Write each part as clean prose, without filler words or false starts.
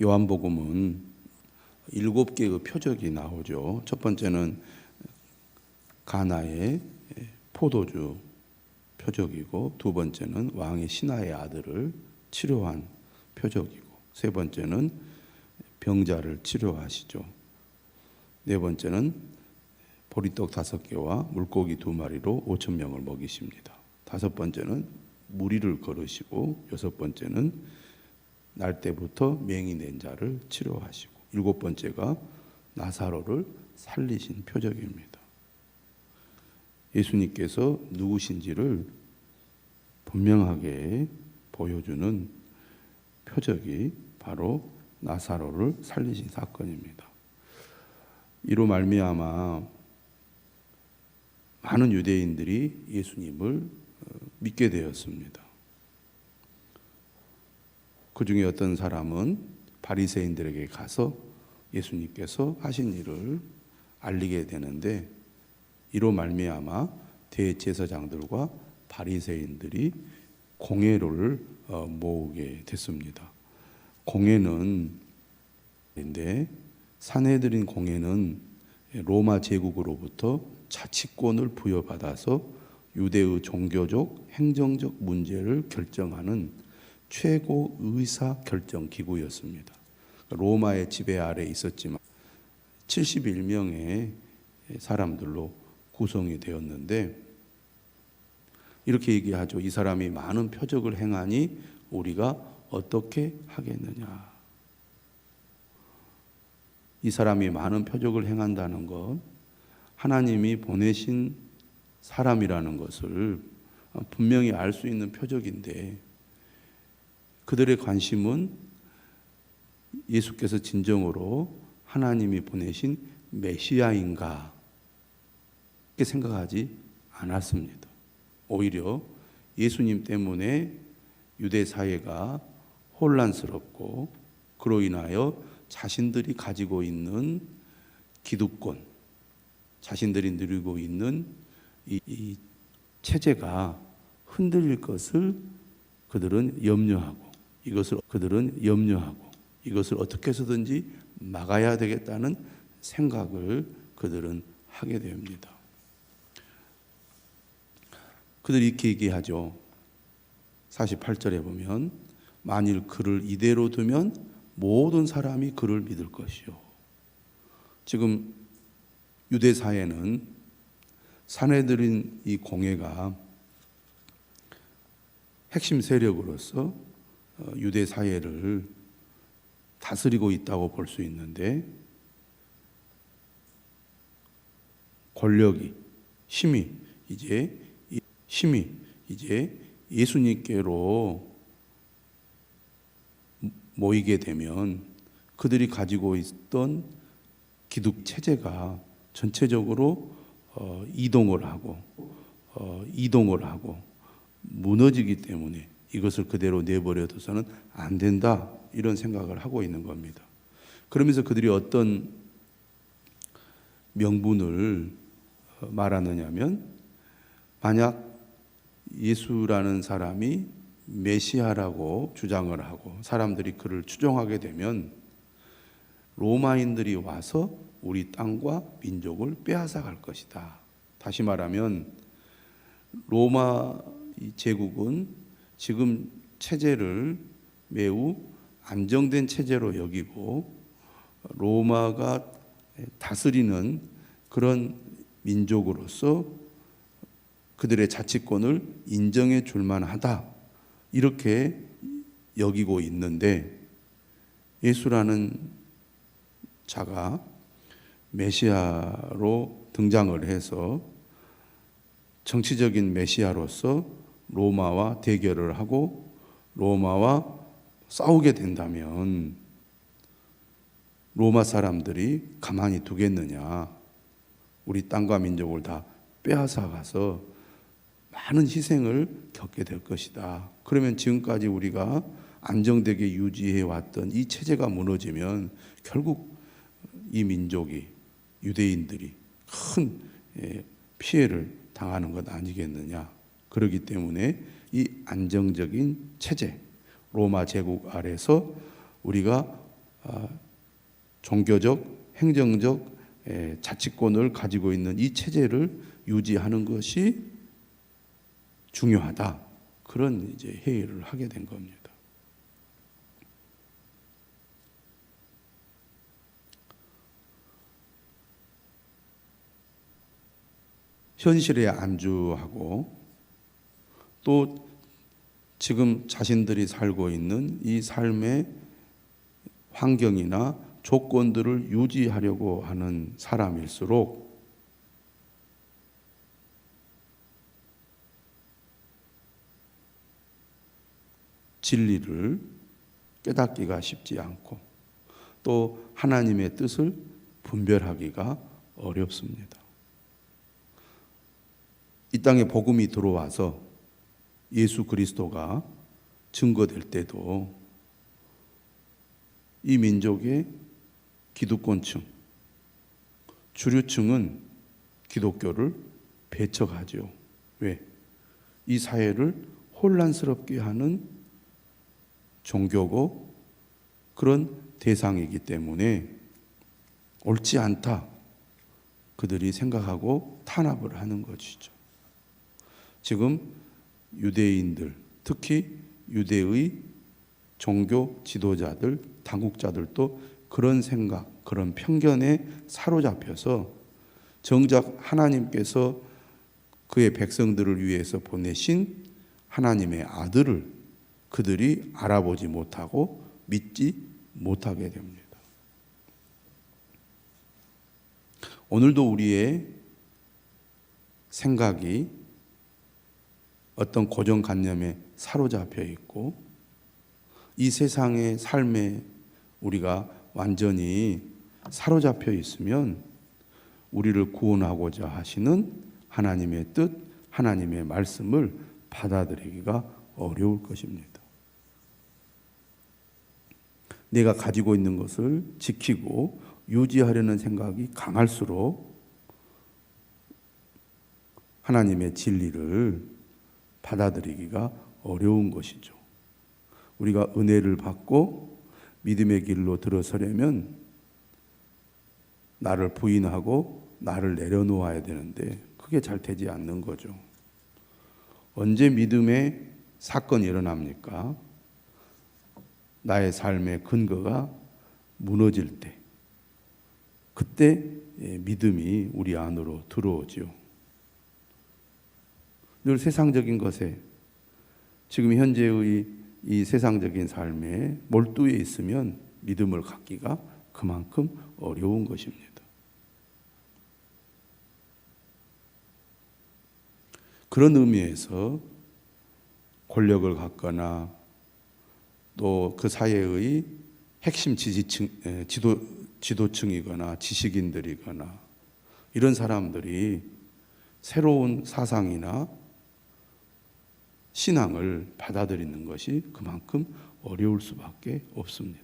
요한복음은 7개의 표적이 나오죠. 첫 번째는 가나의 포도주 표적이고, 두 번째는 왕의 신하의 아들을 치료한 표적이고, 세 번째는 병자를 치료하시죠. 네 번째는 보리떡 5개와 물고기 2마리로 5,000명을 먹이십니다. 다섯 번째는 무리를 걸으시고, 여섯 번째는 날 때부터 맹이 낸 자를 치료하시고, 일곱 번째가 나사로를 살리신 표적입니다. 예수님께서 누구신지를 분명하게 보여주는 표적이 바로 나사로를 살리신 사건입니다. 이로 말미암아 많은 유대인들이 예수님을 믿게 되었습니다. 그 중에 어떤 사람은 바리새인들에게 가서 예수님께서 하신 일을 알리게 되는데, 이로 말미암아 대제사장들과 바리새인들이 공회를 모으게 됐습니다. 공회는 산헤드린 공회는 로마 제국으로부터 자치권을 부여받아서 유대의 종교적, 행정적 문제를 결정하는 최고 의사 결정 기구였습니다. 로마의 지배 아래 있었지만 71명의 사람들로 구성이 되었는데, 이렇게 얘기하죠. 이 사람이 많은 표적을 행하니 우리가 어떻게 하겠느냐. 이 사람이 많은 표적을 행한다는 것, 하나님이 보내신 사람이라는 것을 분명히 알 수 있는 표적인데, 그들의 관심은 예수께서 진정으로 하나님이 보내신 메시아인가 이렇게 생각하지 않았습니다. 오히려 예수님 때문에 유대 사회가 혼란스럽고, 그로 인하여 자신들이 가지고 있는 기득권, 자신들이 누리고 있는 이 체제가 흔들릴 것을 그들은 염려하고, 이것을 어떻게 해서든지 막아야 되겠다는 생각을 그들은 하게 됩니다. 그들이 이렇게 얘기하죠. 48절에 보면 만일 그를 이대로 두면 모든 사람이 그를 믿을 것이요. 지금 유대 사회는 산헤드린 이 공회가 핵심 세력으로서 유대 사회를 다스리고 있다고 볼 수 있는데, 권력이, 힘이 이제 예수님께로 모이게 되면 그들이 가지고 있던 기득 체제가 전체적으로 이동을 하고 무너지기 때문에 이것을 그대로 내버려둬서는 안 된다, 이런 생각을 하고 있는 겁니다. 그러면서 그들이 어떤 명분을 말하느냐면, 만약 예수라는 사람이 메시아라고 주장을 하고 사람들이 그를 추종하게 되면 로마인들이 와서 우리 땅과 민족을 빼앗아 갈 것이다. 다시 말하면 로마 제국은 지금 체제를 매우 안정된 체제로 여기고, 로마가 다스리는 그런 민족으로서 그들의 자치권을 인정해 줄 만하다, 이렇게 여기고 있는데, 예수라는 자가 메시아로 등장을 해서 정치적인 메시아로서 로마와 대결을 하고 로마와 싸우게 된다면 로마 사람들이 가만히 두겠느냐. 우리 땅과 민족을 다 빼앗아 가서 많은 희생을 겪게 될 것이다. 그러면 지금까지 우리가 안정되게 유지해 왔던 이 체제가 무너지면 결국 이 민족이, 유대인들이 큰 피해를 당하는 것 아니겠느냐. 그렇기 때문에 이 안정적인 체제, 로마 제국 아래서 우리가 종교적, 행정적 자치권을 가지고 있는 이 체제를 유지하는 것이 중요하다. 그런 이제 회의를 하게 된 겁니다. 현실에 안주하고 또 지금 자신들이 살고 있는 이 삶의 환경이나 조건들을 유지하려고 하는 사람일수록 진리를 깨닫기가 쉽지 않고 또 하나님의 뜻을 분별하기가 어렵습니다. 이 땅에 복음이 들어와서 예수 그리스도가 증거될 때도 이 민족의 기득권층, 주류층은 기독교를 배척하죠. 왜? 이 사회를 혼란스럽게 하는 종교고 그런 대상이기 때문에 옳지 않다. 그들이 생각하고 탄압을 하는 것이죠. 지금 유대인들, 특히 유대의 종교 지도자들, 당국자들도 그런 생각, 그런 편견에 사로잡혀서 정작 하나님께서 그의 백성들을 위해서 보내신 하나님의 아들을 그들이 알아보지 못하고 믿지 못하게 됩니다. 오늘도 우리의 생각이 어떤 고정관념에 사로잡혀 있고 이 세상의 삶에 우리가 완전히 사로잡혀 있으면 우리를 구원하고자 하시는 하나님의 뜻, 하나님의 말씀을 받아들이기가 어려울 것입니다. 내가 가지고 있는 것을 지키고 유지하려는 생각이 강할수록 하나님의 진리를 받아들이기가 어려운 것이죠. 우리가 은혜를 받고 믿음의 길로 들어서려면 나를 부인하고 나를 내려놓아야 되는데 그게 잘 되지 않는 거죠. 언제 믿음의 사건이 일어납니까? 나의 삶의 근거가 무너질 때, 그때 믿음이 우리 안으로 들어오죠. 늘 세상적인 것에 지금 현재의 이 세상적인 삶에 몰두해 있으면 믿음을 갖기가 그만큼 어려운 것입니다. 그런 의미에서 권력을 갖거나 또 그 사회의 핵심 지도층이거나 지식인들이거나 이런 사람들이 새로운 사상이나 신앙을 받아들이는 것이 그만큼 어려울 수밖에 없습니다.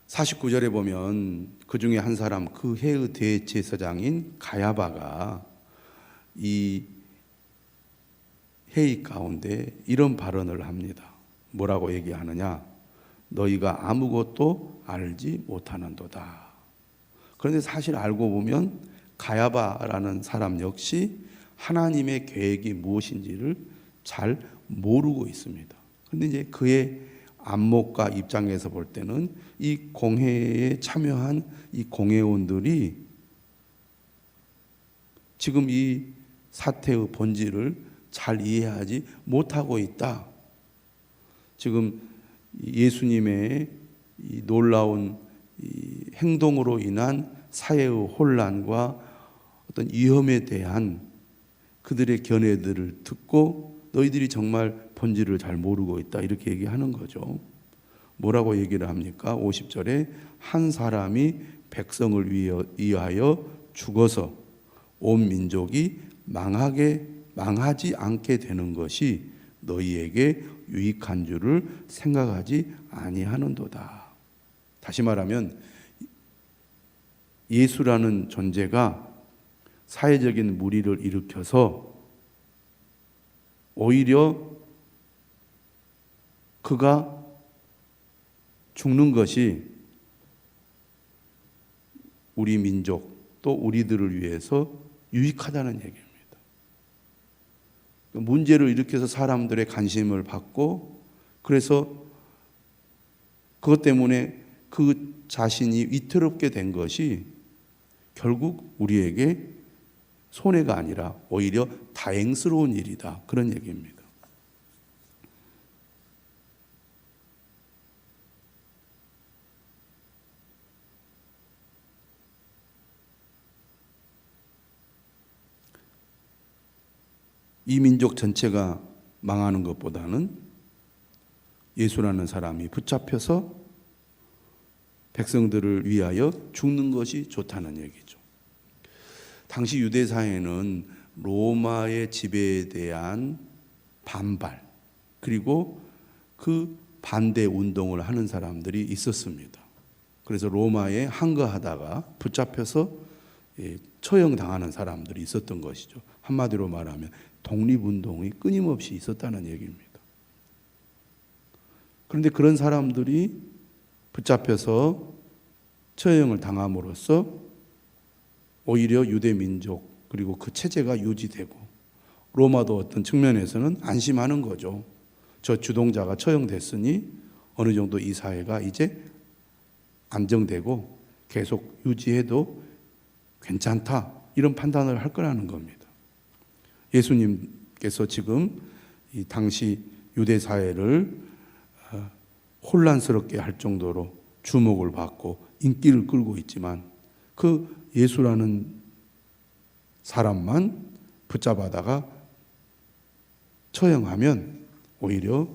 49절에 보면 그 중에 한 사람, 그 해의 대제사장인 가야바가 이 회의 가운데 이런 발언을 합니다. 뭐라고 얘기하느냐? 너희가 아무것도 알지 못하는도다. 그런데 사실 알고 보면 가야바라는 사람 역시 하나님의 계획이 무엇인지를 잘 모르고 있습니다. 그런데 이제 그의 안목과 입장에서 볼 때는 이 공회에 참여한 이 공회원들이 지금 이 사태의 본질을 잘 이해하지 못하고 있다. 지금 예수님의 이 놀라운 이 행동으로 인한 사회의 혼란과 어떤 위험에 대한 그들의 견해들을 듣고 너희들이 정말 본질을 잘 모르고 있다. 이렇게 얘기하는 거죠. 뭐라고 얘기를 합니까? 50절에 한 사람이 백성을 위하여 죽어서 온 민족이 망하지 않게 되는 것이 너희에게 유익한 줄을 생각하지 아니하는도다. 다시 말하면 예수라는 존재가 사회적인 물의를 일으켜서 오히려 그가 죽는 것이 우리 민족 또 우리들을 위해서 유익하다는 얘기입니다. 문제를 일으켜서 사람들의 관심을 받고 그래서 그것 때문에 그 자신이 위태롭게 된 것이 결국 우리에게 손해가 아니라 오히려 다행스러운 일이다. 그런 얘기입니다. 이 민족 전체가 망하는 것보다는 예수라는 사람이 붙잡혀서 백성들을 위하여 죽는 것이 좋다는 얘기죠. 당시 유대 사회는 로마의 지배에 대한 반발 그리고 그 반대 운동을 하는 사람들이 있었습니다. 그래서 로마에 항거하다가 붙잡혀서 처형당하는 사람들이 있었던 것이죠. 한마디로 말하면 독립운동이 끊임없이 있었다는 얘기입니다. 그런데 그런 사람들이 붙잡혀서 처형을 당함으로써 오히려 유대 민족 그리고 그 체제가 유지되고 로마도 어떤 측면에서는 안심하는 거죠. 저 주동자가 처형됐으니 어느 정도 이 사회가 이제 안정되고 계속 유지해도 괜찮다 이런 판단을 할 거라는 겁니다. 예수님께서 지금 이 당시 유대 사회를 혼란스럽게 할 정도로 주목을 받고 인기를 끌고 있지만 그 예수라는 사람만 붙잡아다가 처형하면 오히려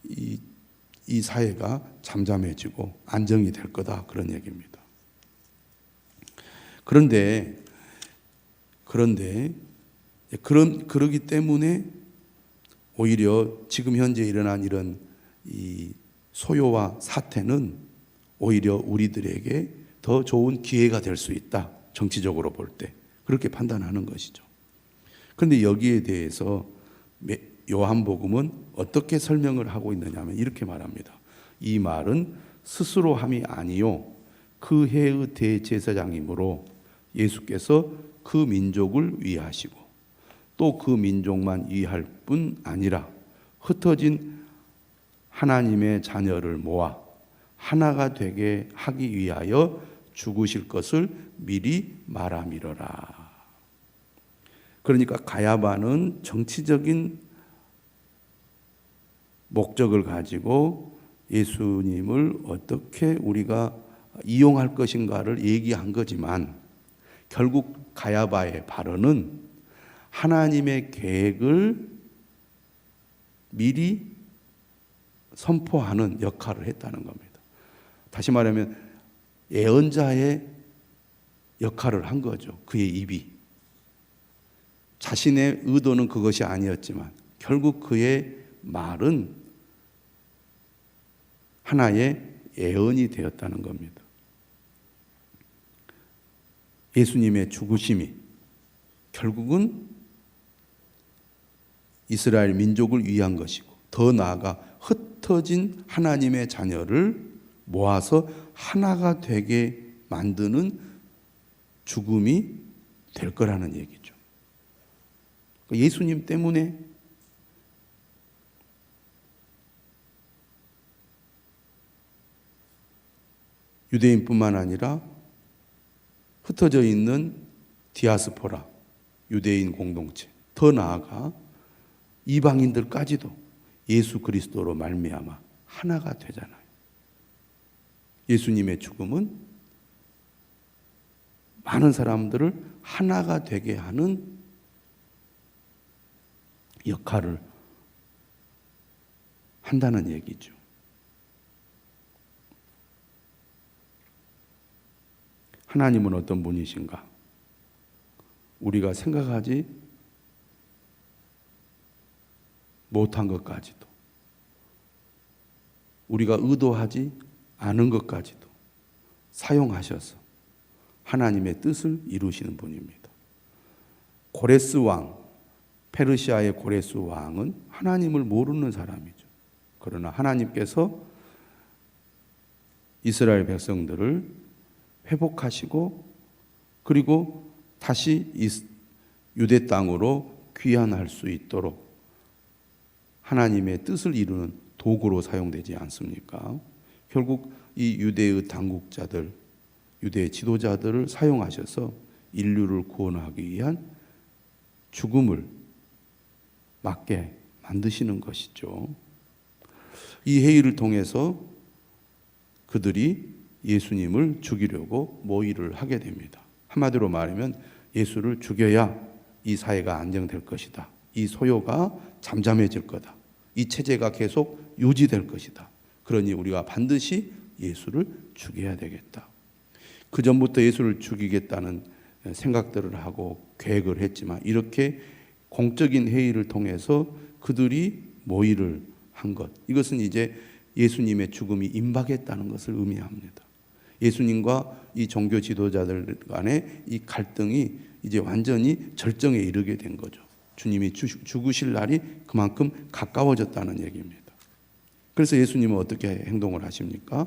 이 사회가 잠잠해지고 안정이 될 거다 그런 얘기입니다. 그런데 그러기 때문에 오히려 지금 현재 일어난 이런 이 소요와 사태는 오히려 우리들에게 더 좋은 기회가 될 수 있다. 정치적으로 볼 때 그렇게 판단하는 것이죠. 그런데 여기에 대해서 요한복음은 어떻게 설명을 하고 있느냐 하면 이렇게 말합니다. 이 말은 스스로 함이 아니요 그 해의 대제사장이므로 예수께서 그 민족을 위하시고 또 그 민족만 위할 뿐 아니라 흩어진 하나님의 자녀를 모아 하나가 되게 하기 위하여 죽으실 것을 미리 말함이러라. 그러니까 가야바는 정치적인 목적을 가지고 예수님을 어떻게 우리가 이용할 것인가를 얘기한 거지만 결국 가야바의 발언은 하나님의 계획을 미리 선포하는 역할을 했다는 겁니다. 다시 말하면 예언자의 역할을 한 거죠. 그의 입이. 자신의 의도는 그것이 아니었지만 결국 그의 말은 하나의 예언이 되었다는 겁니다. 예수님의 죽으심이 결국은 이스라엘 민족을 위한 것이고 더 나아가 흩어진 하나님의 자녀를 모아서 하나가 되게 만드는 죽음이 될 거라는 얘기죠. 예수님 때문에 유대인뿐만 아니라 흩어져 있는 디아스포라, 유대인 공동체, 더 나아가 이방인들까지도 예수 그리스도로 말미암아 하나가 되잖아요. 예수님의 죽음은 많은 사람들을 하나가 되게 하는 역할을 한다는 얘기죠. 하나님은 어떤 분이신가? 우리가 생각하지 못한 것까지도, 우리가 의도하지 않은 것까지도 사용하셔서 하나님의 뜻을 이루시는 분입니다. 고레스 왕, 페르시아의 고레스 왕은 하나님을 모르는 사람이죠. 그러나 하나님께서 이스라엘 백성들을 회복하시고 그리고 다시 유대 땅으로 귀환할 수 있도록 하나님의 뜻을 이루는 도구로 사용되지 않습니까? 결국 이 유대의 당국자들, 유대 지도자들을 사용하셔서 인류를 구원하기 위한 죽음을 맞게 만드시는 것이죠. 이 회의를 통해서 그들이 예수님을 죽이려고 모의를 하게 됩니다. 한마디로 말하면 예수를 죽여야 이 사회가 안정될 것이다. 이 소요가 잠잠해질 거다. 이 체제가 계속 유지될 것이다. 그러니 우리가 반드시 예수를 죽여야 되겠다. 그 전부터 예수를 죽이겠다는 생각들을 하고 계획을 했지만 이렇게 공적인 회의를 통해서 그들이 모의를 한 것, 이것은 이제 예수님의 죽음이 임박했다는 것을 의미합니다. 예수님과 이 종교 지도자들 간의 이 갈등이 이제 완전히 절정에 이르게 된 거죠. 주님이 죽으실 날이 그만큼 가까워졌다는 얘기입니다. 그래서 예수님은 어떻게 행동을 하십니까?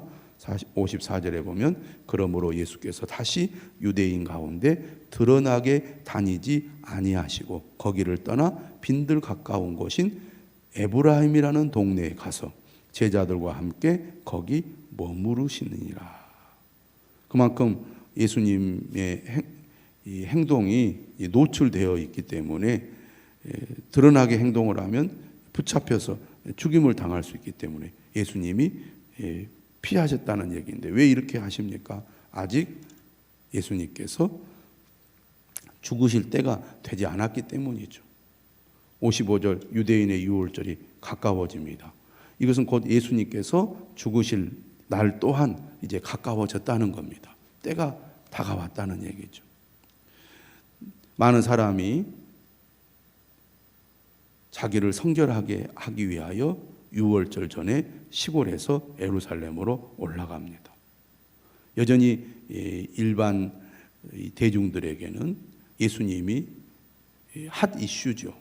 54절에 보면 그러므로 예수께서 다시 유대인 가운데 드러나게 다니지 아니하시고 거기를 떠나 빈들 가까운 곳인 에브라임이라는 동네에 가서 제자들과 함께 거기 머무르시느니라. 그만큼 예수님의 이 행동이 노출되어 있기 때문에 드러나게 행동을 하면 붙잡혀서 죽임을 당할 수 있기 때문에 예수님이 피하셨다는 얘기인데 왜 이렇게 하십니까? 아직 예수님께서 죽으실 때가 되지 않았기 때문이죠. 55절 유대인의 유월절이 가까워집니다. 이것은 곧 예수님께서 죽으실 날 또한 이제 가까워졌다는 겁니다. 때가 다가왔다는 얘기죠. 많은 사람이 자기를 성결하게 하기 위하여 유월절 전에 시골에서 예루살렘으로 올라갑니다. 여전히 일반 대중들에게는 예수님이 핫 이슈죠.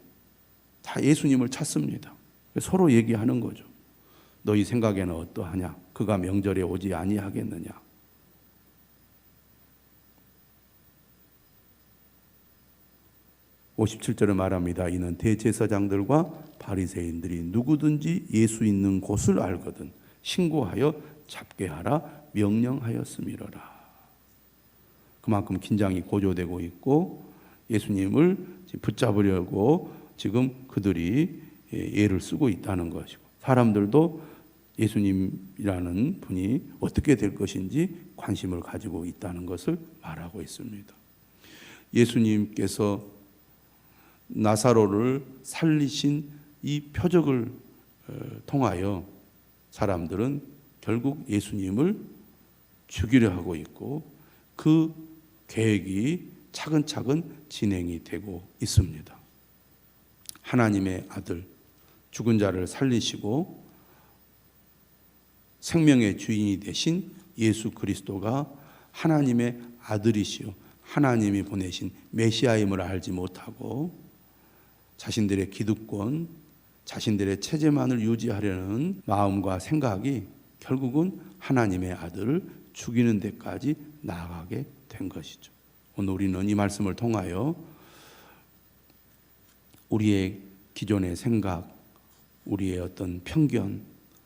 다 예수님을 찾습니다. 서로 얘기하는 거죠. 너희 생각에는 어떠하냐? 그가 명절에 오지 아니하겠느냐? 57절에 말합니다. 이는 대제사장들과 바리새인들이 누구든지 예수 있는 곳을 알거든 신고하여 잡게 하라 명령하였음이로라. 그만큼 긴장이 고조되고 있고 예수님을 붙잡으려고 지금 그들이 애를 쓰고 있다는 것이고 사람들도 예수님이라는 분이 어떻게 될 것인지 관심을 가지고 있다는 것을 말하고 있습니다. 예수님께서 나사로를 살리신 이 표적을 통하여 사람들은 결국 예수님을 죽이려 하고 있고 그 계획이 차근차근 진행이 되고 있습니다. 하나님의 아들, 죽은 자를 살리시고 생명의 주인이 되신 예수 그리스도가 하나님의 아들이시요 하나님이 보내신 메시아임을 알지 못하고 자신들의 기득권, 자신들의 체제만을 유지하려는 마음과 생각이 결국은 하나님의 아들을 죽이는 데까지 나아가게 된 것이죠. 오늘 우리는 이 말씀을 통하여 우리의 기존의 생각, 우리의 어떤 편견,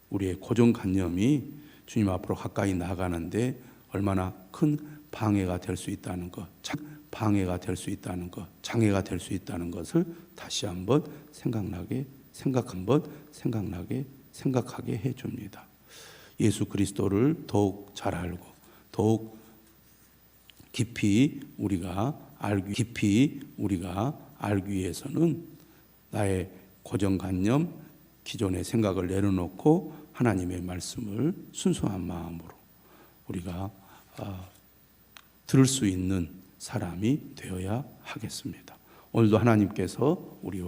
우리의 고정관념이 주님 앞으로 가까이 나가는데 얼마나 큰 방해가 될 수 있다는 것, 방해가 될 수 있다는 것, 장애가 될 수 있다는 것을 다시 한번 생각하게 해줍니다. 예수 그리스도를 더욱 잘 알고 더욱 깊이 우리가 알기 위해서는 나의 고정관념, 기존의 생각을 내려놓고 하나님의 말씀을 순수한 마음으로 우리가 들을 수 있는 사람이 되어야 하겠습니다. 오늘도 하나님께서 우리와